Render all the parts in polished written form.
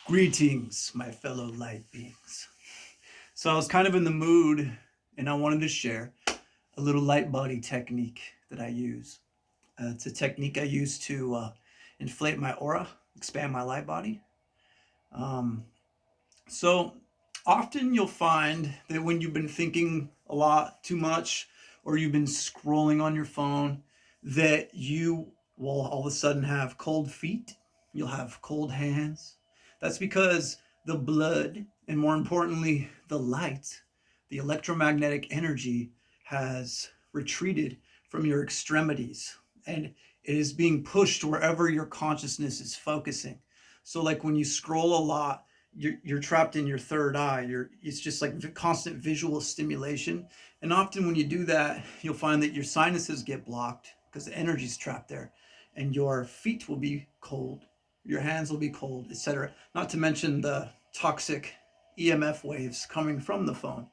Greetings, my fellow light beings. So I was kind of in the mood and I wanted to share a little light body technique that I use. It's a technique I use to inflate my aura, expand my light body. Um, so often you'll find that when you've been thinking a lot too much or you've been scrolling on your phone, that you will all of a sudden have cold feet, you'll have cold hands. That's because the blood, and more importantly, the light, the electromagnetic energy has retreated from your extremities and it is being pushed wherever your consciousness is focusing. So, like when you scroll a lot, you're trapped in your third eye. It's just like constant visual stimulation. And often when you do that, you'll find that your sinuses get blocked because the energy's trapped there, and your feet will be cold, your hands will be cold, etc. Not to mention the toxic EMF waves coming from the phone.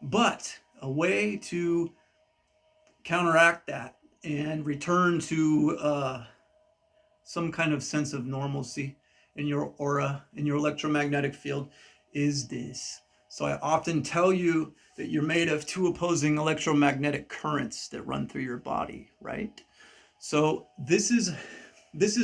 But a way to counteract that and return to some kind of sense of normalcy in your aura, in your electromagnetic field, is this. So I often tell you that you're made of two opposing electromagnetic currents that run through your body, right? So this is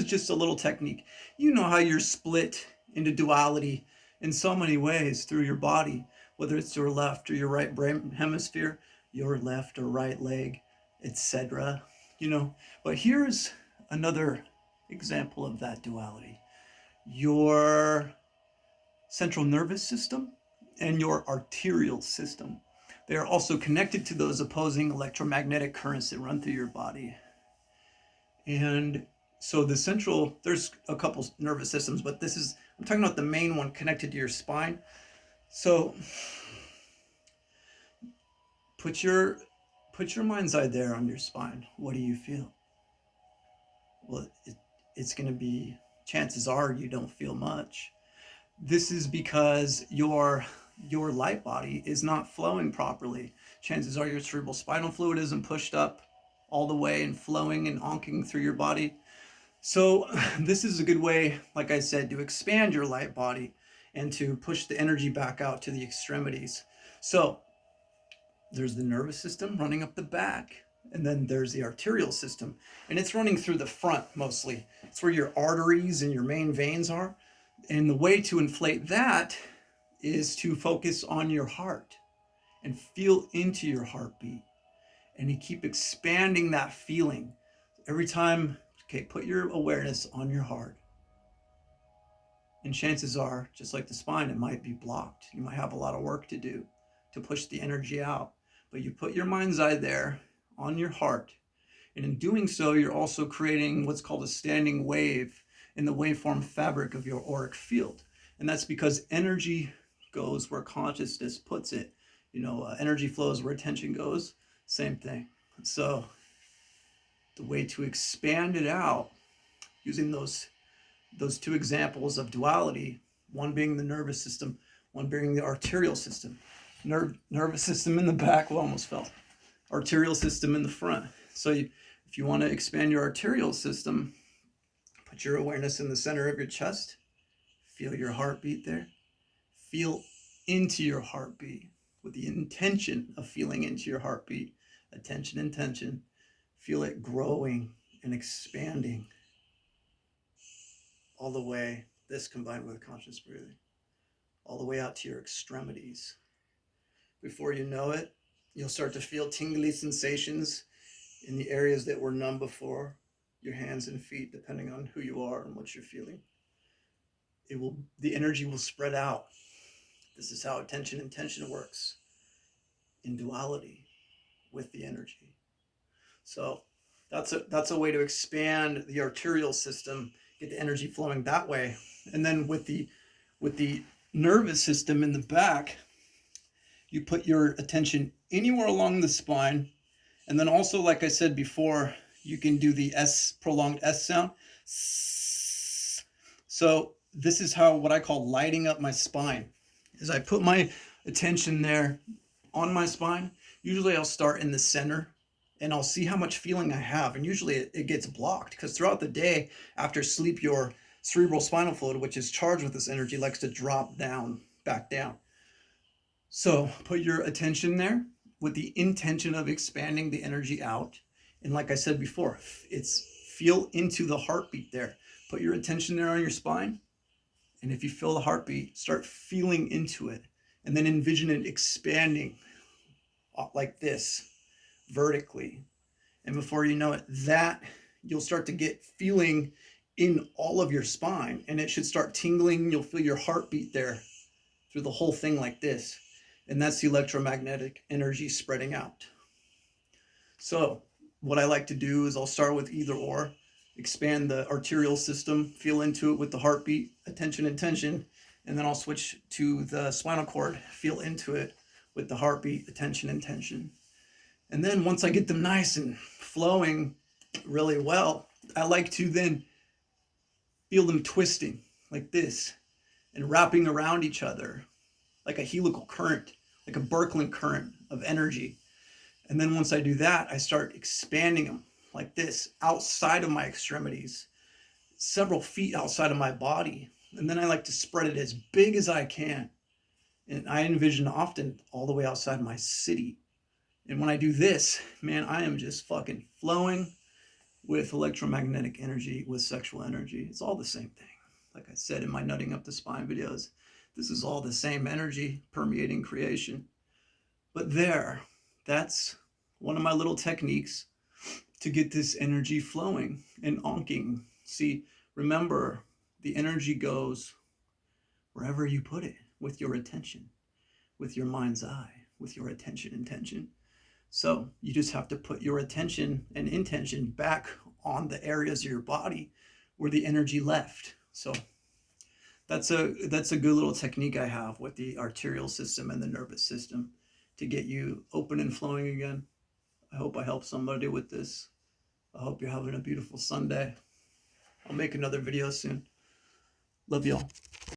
just a little technique. You know how you're split into duality in so many ways through your body, whether it's your left or your right brain hemisphere, your left or right leg, etc. You know, but here's another example of that duality. Your central nervous system and your arterial system. They are also connected to those opposing electromagnetic currents that run through your body. And so there's a couple nervous systems, but I'm talking about the main one connected to your spine. So put your mind's eye there on your spine. What do you feel? Well, it's going to be, chances are you don't feel much. This is because your light body is not flowing properly. Chances are your cerebral spinal fluid isn't pushed up all the way and flowing and onking through your body. So this is a good way, like I said, to expand your light body and to push the energy back out to the extremities. So there's the nervous system running up the back, and then there's the arterial system, and it's running through the front mostly. It's where your arteries and your main veins are. And the way to inflate that is to focus on your heart and feel into your heartbeat, and you keep expanding that feeling every time. Okay, put your awareness on your heart, and chances are, just like the spine, it might be blocked. You might have a lot of work to do to push the energy out, but you put your mind's eye there on your heart, and in doing so, you're also creating what's called a standing wave in the waveform fabric of your auric field. And that's because energy goes where consciousness puts it. Energy flows where attention goes. Same thing. So the way to expand it out, using those two examples of duality, one being the nervous system, one being the arterial system. Nervous system in the back, well, almost fell. Arterial system in the front. So if you want to expand your arterial system, put your awareness in the center of your chest. Feel your heartbeat there. Feel into your heartbeat with the intention of feeling into your heartbeat. Attention, intention. Feel it growing and expanding all the way, this combined with conscious breathing, all the way out to your extremities. Before you know it, you'll start to feel tingly sensations in the areas that were numb before, your hands and feet, depending on who you are and what you're feeling. The energy will spread out. This is how attention and tension works in duality with the energy. So that's a way to expand the arterial system, get the energy flowing that way. And then with the nervous system in the back, you put your attention anywhere along the spine. And then also, like I said before, you can do the prolonged S sound. So this is what I call lighting up my spine. As I put my attention there on my spine, usually I'll start in the center and I'll see how much feeling I have. And usually it gets blocked because throughout the day after sleep, your cerebral spinal fluid, which is charged with this energy, likes to drop down, back down. So put your attention there with the intention of expanding the energy out. And like I said before, it's feel into the heartbeat there. Put your attention there on your spine. And if you feel the heartbeat, start feeling into it. And then envision it expanding like this, vertically. And before you know it, that you'll start to get feeling in all of your spine. And it should start tingling. You'll feel your heartbeat there through the whole thing like this. And that's the electromagnetic energy spreading out. So what I like to do is I'll start with either or, expand the arterial system, feel into it with the heartbeat, attention and tension, and then I'll switch to the spinal cord, feel into it with the heartbeat, attention and tension. And then once I get them nice and flowing really well, I like to then feel them twisting like this and wrapping around each other like a helical current, like a Birkeland current of energy. And then once I do that, I start expanding them like this outside of my extremities, several feet outside of my body. And then I like to spread it as big as I can. And I envision often all the way outside my city. And when I do this, man, I am just fucking flowing with electromagnetic energy, with sexual energy. It's all the same thing. Like I said in my Nutting Up the Spine videos, this is all the same energy permeating creation. But that's one of my little techniques to get this energy flowing and onking. See, remember, the energy goes wherever you put it with your attention, with your mind's eye, with your attention and tension. So you just have to put your attention and intention back on the areas of your body where the energy left. So that's a good little technique I have with the arterial system and the nervous system to get you open and flowing again. I hope I help somebody with this. I hope you're having a beautiful Sunday. I'll make another video soon. Love y'all.